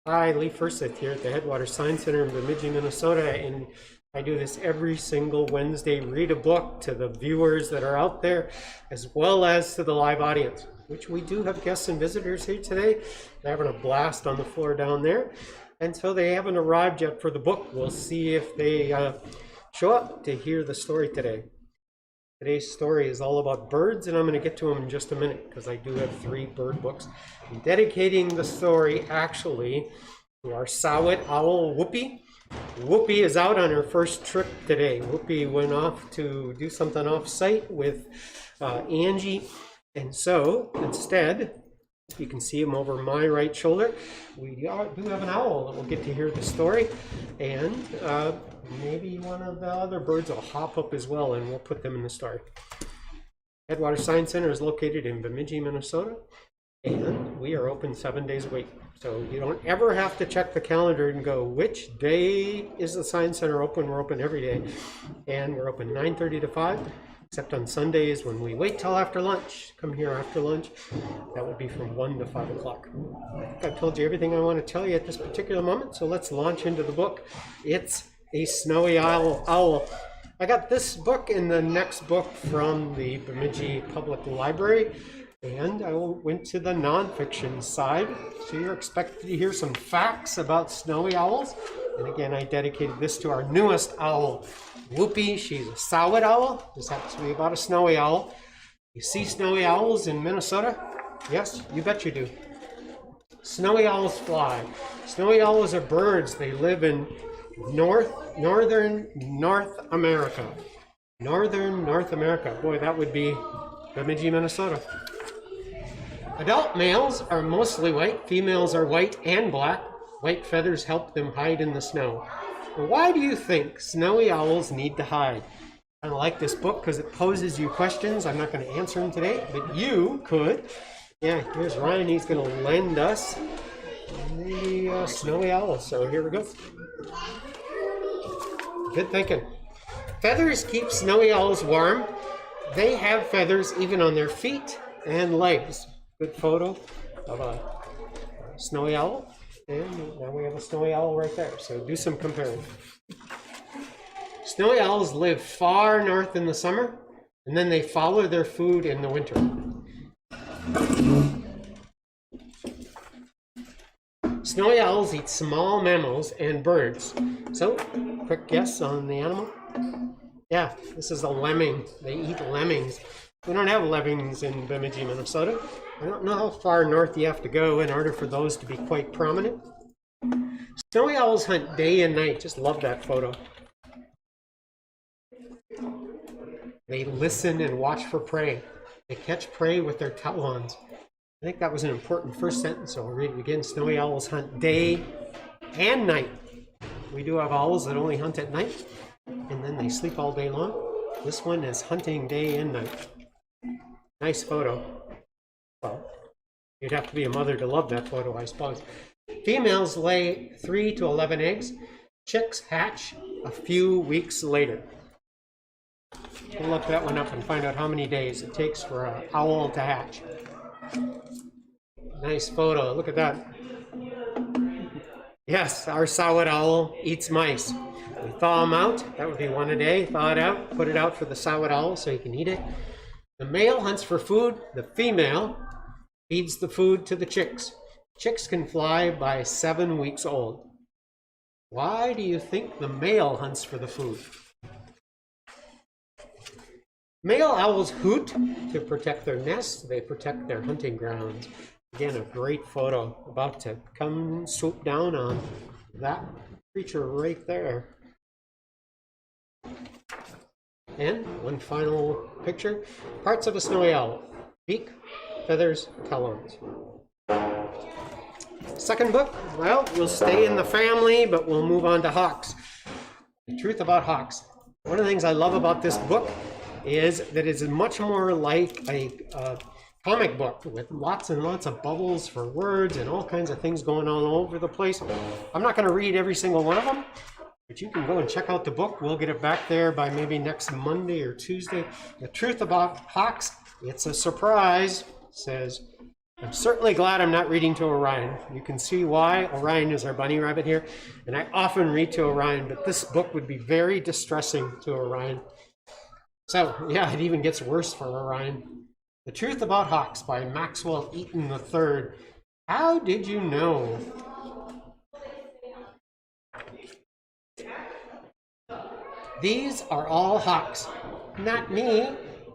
Hi, Lee Furseth here at the Headwaters Science Center in Bemidji, Minnesota, and I do this every single Wednesday, read a book to the viewers that are out there, as well as to the live audience, which we do have guests and visitors here today. They're having a blast on the floor down there, and so they haven't arrived yet for the book. We'll see if they show up to hear the story today. Today's story is all about birds, and I'm going to get to them in just a minute because I do have 3 bird books. I'm dedicating the story actually to our Sawit owl, Whoopi. Whoopi is out on her first trip today. Whoopi went off to do something off-site with Angie, and so instead, you can see him over my right shoulder. We do have an owl that will get to hear the story, and maybe one of the other birds will hop up as well, and we'll put them in the story. Headwaters Science Center is located in Bemidji, Minnesota, and we are open 7 days a week. So you don't ever have to check the calendar and go, which day is the Science Center open? We're open every day, and we're open 9:30 to 5. Except on Sundays when we wait till after lunch. Come here after lunch. That would be from 1 to 5 o'clock. I think I've told you everything I want to tell you at this particular moment, so let's launch into the book. It's a snowy owl. I got this book and the next book from the Bemidji Public Library, and I went to the nonfiction side. So you're expected to hear some facts about snowy owls. And again, I dedicated this to our newest owl, Whoopi. She's a Sawit owl. This happens to be about a snowy owl. You see snowy owls in Minnesota? Yes, you bet you do. Snowy owls fly. Snowy owls are birds. They live in northern North America. Northern North America. Boy, that would be Bemidji, Minnesota. Adult males are mostly white. Females are white and black. White feathers help them hide in the snow. Why do you think snowy owls need to hide? I like this book because it poses you questions. I'm not going to answer them today, but you could. Yeah, here's Ryan. He's going to lend us the snowy owl. So here we go. Good thinking. Feathers keep snowy owls warm. They have feathers even on their feet and legs. Good photo of a snowy owl. And now we have a snowy owl right there, so do some comparing. Snowy owls live far north in the summer, and then they follow their food in the winter. Snowy owls eat small mammals and birds. So, quick guess on the animal? Yeah, this is a lemming. They eat lemmings. We don't have lemmings in Bemidji, Minnesota. I don't know how far north you have to go in order for those to be quite prominent. Snowy owls hunt day and night. Just love that photo. They listen and watch for prey. They catch prey with their talons. I think that was an important first sentence, so I'll read it again. Snowy owls hunt day and night. We do have owls that only hunt at night, and then they sleep all day long. This one is hunting day and night. Nice photo. Well, you'd have to be a mother to love that photo, I suppose. Females lay 3 to 11 eggs. Chicks hatch a few weeks later. We'll look that one up and find out how many days it takes for an owl to hatch. Nice photo. Look at that. Yes, our Sawit owl eats mice. We thaw them out. That would be 1 a day. Thaw it out. Put it out for the Sawit owl so he can eat it. The male hunts for food. The female feeds the food to the chicks. Chicks can fly by 7 weeks old. Why do you think the male hunts for the food? Male owls hoot to protect their nests. They protect their hunting grounds. Again, a great photo about to come swoop down on that creature right there. And one final picture. Parts of a snowy owl. Beak, feathers, talons. Second book, well, we'll stay in the family, but we'll move on to hawks. The truth about hawks. One of the things I love about this book is that it's much more like a comic book with lots and lots of bubbles for words and all kinds of things going on all over the place. I'm not going to read every single one of them, but you can go and check out the book. We'll get it back there by maybe next Monday or Tuesday. The truth about hawks, it's a surprise, says I'm certainly glad I'm not reading to Orion. You can see why. Orion is our bunny rabbit here, and I often read to Orion, but this book would be very distressing to Orion. So, yeah, it even gets worse for Orion. The Truth About Hawks by Maxwell Eaton III. How did you know? These are all hawks. Not me.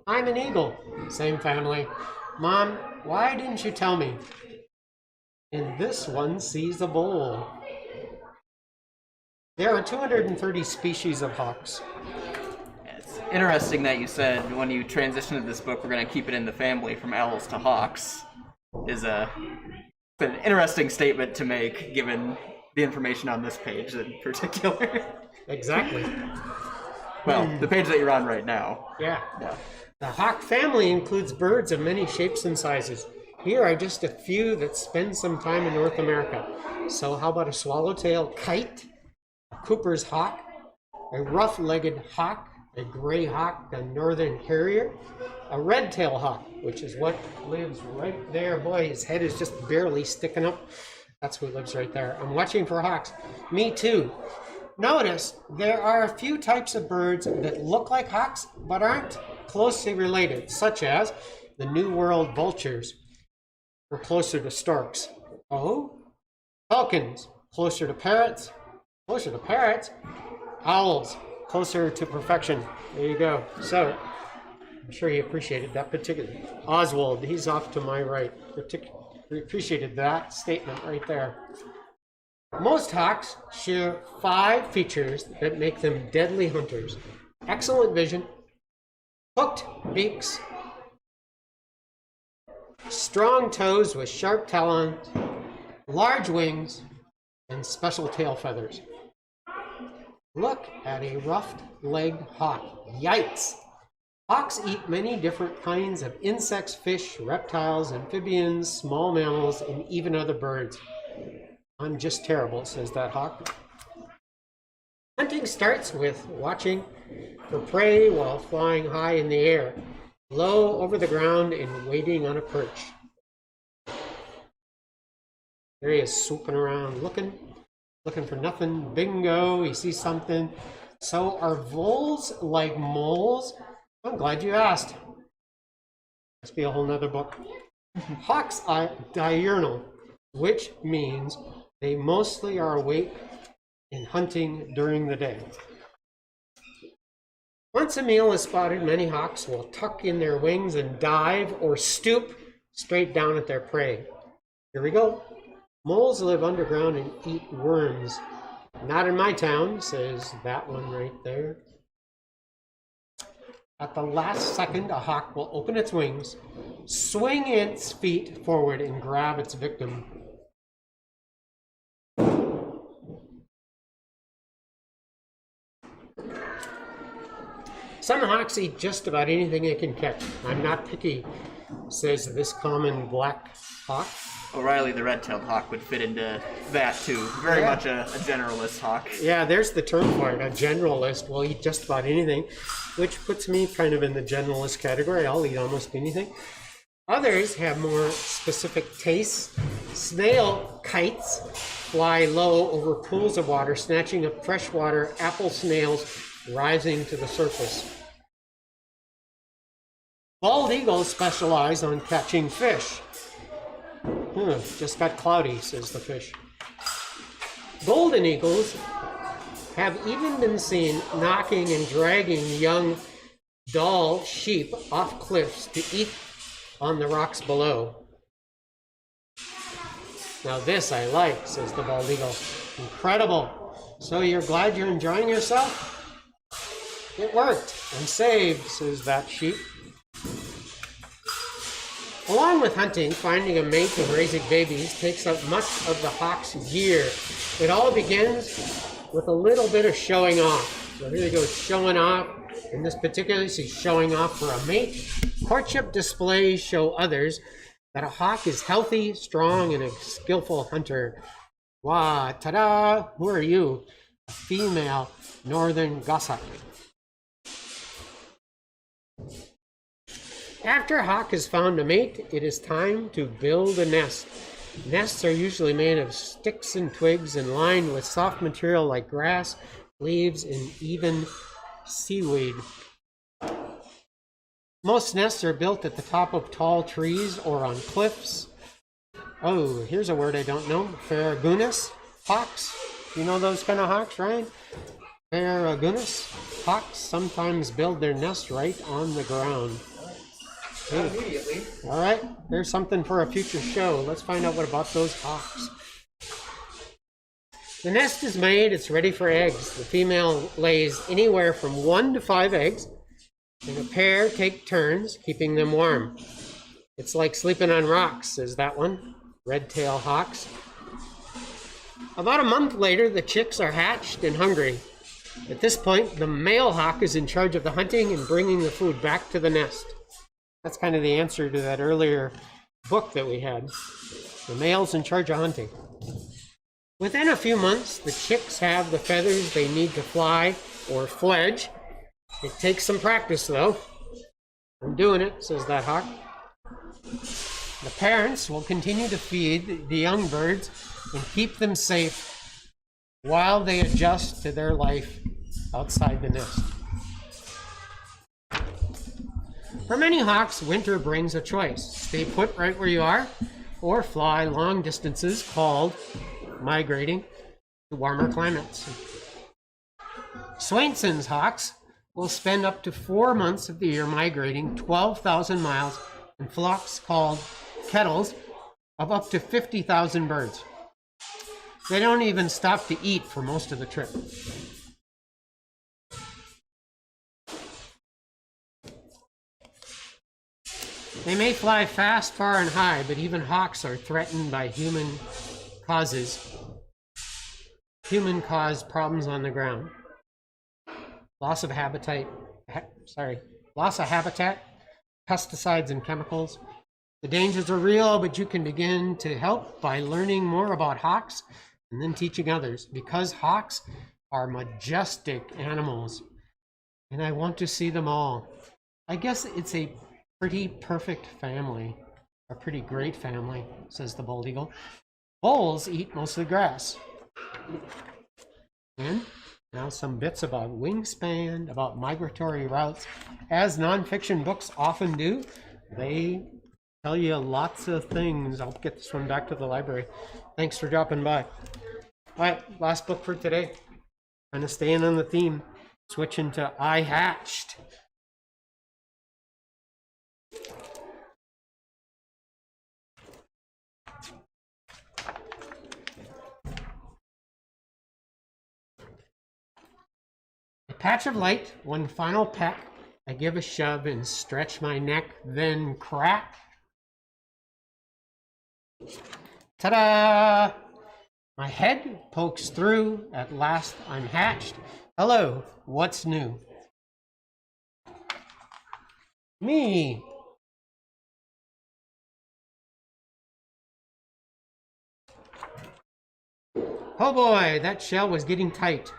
I'm an eagle. Same family. Mom, why didn't you tell me? And this one sees a bowl. There are 230 species of hawks. It's interesting that you said when you transitioned to this book, we're going to keep it in the family from owls to hawks. Is an interesting statement to make, given the information on this page in particular. Exactly. Well, the page that you're on right now. Yeah. The hawk family includes birds of many shapes and sizes. Here are just a few that spend some time in North America. So how about a swallowtail kite, a Cooper's hawk, a rough-legged hawk, a gray hawk, a northern harrier, a red-tailed hawk, which is what lives right there. Boy, his head is just barely sticking up. That's who lives right there. I'm watching for hawks. Me too. Notice there are a few types of birds that look like hawks but aren't closely related, such as the New World vultures, are closer to storks. Oh, falcons, closer to parrots. Closer to parrots. Owls, closer to perfection. There you go. So, I'm sure he appreciated that particular. Oswald, he's off to my right. He appreciated that statement right there. Most hawks share 5 features that make them deadly hunters. Excellent vision, hooked beaks, strong toes with sharp talons, large wings, and special tail feathers. Look at a rough-legged hawk. Yikes! Hawks eat many different kinds of insects, fish, reptiles, amphibians, small mammals, and even other birds. I'm just terrible, says that hawk. Hunting starts with watching for prey while flying high in the air, low over the ground and waiting on a perch. There he is swooping around, looking for nothing. Bingo, he sees something. So are voles like moles? I'm glad you asked. Must be a whole nother book. Hawks are diurnal, which means they mostly are awake and hunting during the day. Once a meal is spotted, many hawks will tuck in their wings and dive or stoop straight down at their prey. Here we go. Moles live underground and eat worms. Not in my town, says that one right there. At the last second, a hawk will open its wings, swing its feet forward, and grab its victim. Some hawks eat just about anything they can catch. I'm not picky, says this common black hawk. O'Reilly the red-tailed hawk would fit into that too. Very much a generalist hawk. Yeah, there's the term for it. A generalist will eat just about anything, which puts me kind of in the generalist category. I'll eat almost anything. Others have more specific tastes. Snail kites fly low over pools of water, snatching up freshwater apple snails rising to the surface. Bald eagles specialize on catching fish. Just got cloudy, says the fish. Golden eagles have even been seen knocking and dragging young doll sheep off cliffs to eat on the rocks below. Now this I like, says the bald eagle. Incredible. So you're glad you're enjoying yourself? It worked. I'm saved, says that sheep. Along with hunting, finding a mate and raising babies takes up much of the hawk's year. It all begins with a little bit of showing off. So here he goes, showing off. In this particular case, he's showing off for a mate. Courtship displays show others that a hawk is healthy, strong, and a skillful hunter. Wow, ta-da! Who are you? A female northern goshawk. After a hawk has found a mate, it is time to build a nest. Nests are usually made of sticks and twigs and lined with soft material like grass, leaves, and even seaweed. Most nests are built at the top of tall trees or on cliffs. Oh, here's a word I don't know. Ferragunus hawks. You know those kind of hawks, Ryan? Ferragunus hawks sometimes build their nest right on the ground. Not immediately. All right, there's something for a future show. Let's find out what about those hawks. The nest is made, it's ready for eggs. The female lays anywhere from 1 to 5 eggs, and a pair take turns keeping them warm. It's like sleeping on rocks, says that one. Red-tailed hawks. About a month later, the chicks are hatched and hungry. At this point, the male hawk is in charge of the hunting and bringing the food back to the nest. That's kind of the answer to that earlier book that we had. The male's in charge of hunting. Within a few months, the chicks have the feathers they need to fly or fledge. It takes some practice, though. I'm doing it, says that hawk. The parents will continue to feed the young birds and keep them safe while they adjust to their life outside the nest. For many hawks, winter brings a choice. Stay put right where you are, or fly long distances called migrating to warmer climates. Swainson's hawks will spend up to 4 months of the year migrating 12,000 miles in flocks called kettles of up to 50,000 birds. They don't even stop to eat for most of the trip. They may fly fast, far, and high, but even hawks are threatened by human-caused problems on the ground. Loss of habitat, pesticides and chemicals. The dangers are real, but you can begin to help by learning more about hawks and then teaching others, because hawks are majestic animals, and I want to see them all. I guess it's a pretty perfect family, a pretty great family, says the bald eagle. Voles eat most of the grass. And now some bits about wingspan, about migratory routes. As nonfiction books often do, they tell you lots of things. I'll get this one back to the library. Thanks for dropping by. All right, last book for today. Kind of staying on the theme, switching to I Hatched. A patch of light, one final peck. I give a shove and stretch my neck, then crack. Ta-da! My head pokes through. At last I'm hatched. Hello, what's new? Me. Oh boy, that shell was getting tight.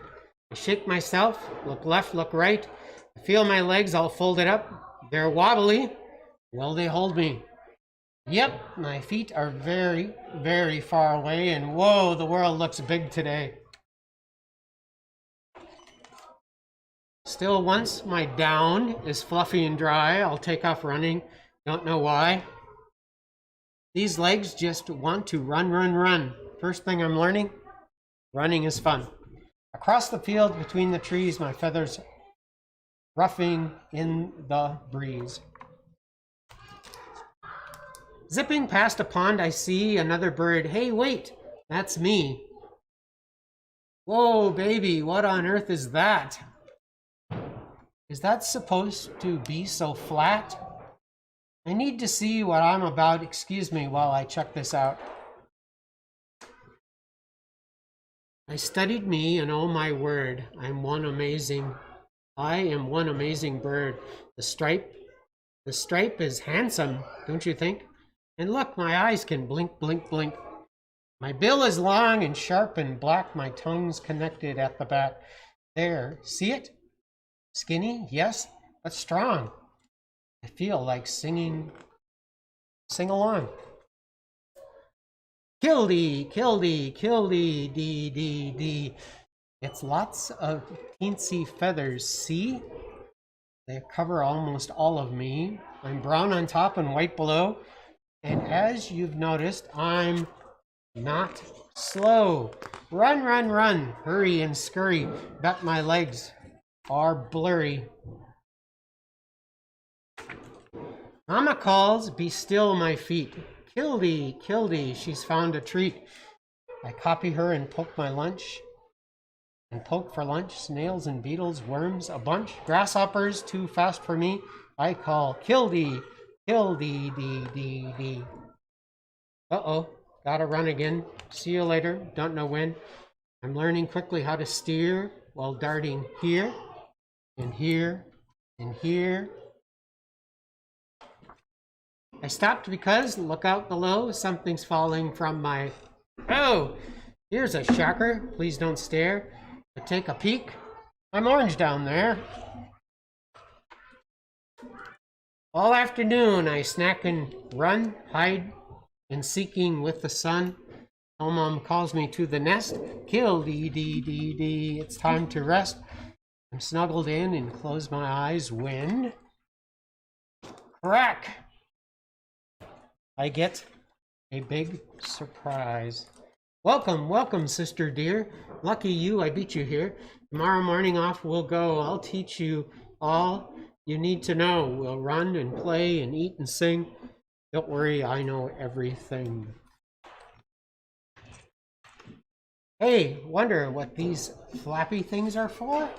I shake myself, look left, look right. I feel my legs all folded up. They're wobbly. Will they hold me? Yep, my feet are very, very far away, and whoa, the world looks big today. Still, once my down is fluffy and dry, I'll take off running. Don't know why. These legs just want to run, run, run. First thing I'm learning, running is fun. Across the field between the trees, my feathers ruffling in the breeze. Zipping past a pond, I see another bird. Hey, wait, that's me. Whoa, baby, what on earth is that? Is that supposed to be so flat? I need to see what I'm about. Excuse me while I check this out. I studied me, and oh my word, I am one amazing bird. The stripe is handsome, don't you think? And look, my eyes can blink, blink, blink. My bill is long and sharp and black. My tongue's connected at the back. There, see it? Skinny, yes, but strong. I feel like singing. Sing along. Kildy, kildy, kildy, dee, dee, dee. It's lots of teensy feathers, see? They cover almost all of me. I'm brown on top and white below. And as you've noticed, I'm not slow. Run, run, run, hurry and scurry. Bet my legs are blurry. Mama calls, be still my feet. Kildy, kildy, she's found a treat. I copy her and poke my lunch. And poke for lunch, snails and beetles, worms, a bunch. Grasshoppers, too fast for me. I call, kildy, kildy, dee, dee, dee. Uh-oh, gotta run again. See you later, don't know when. I'm learning quickly how to steer while darting here, and here, and here. I stopped because, look out below, something's falling from my... Oh, here's a shocker, please don't stare. But take a peek, I'm orange down there. All afternoon I snack and run, hide, and seeking with the sun. Oh, Mom calls me to the nest. Kill, dee, dee, dee, dee, it's time to rest. I'm snuggled in and close my eyes when... Crack! I get a big surprise. Welcome, welcome, sister dear. Lucky you, I beat you here. Tomorrow morning off we'll go. I'll teach you all you need to know. We'll run and play and eat and sing. Don't worry, I know everything. Hey, wonder what these flappy things are for?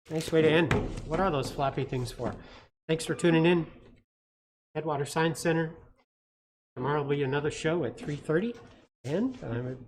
Nice way to end. What are those flappy things for? Thanks for tuning in. Headwaters Science Center. Tomorrow will be another show at 3:30, and I'm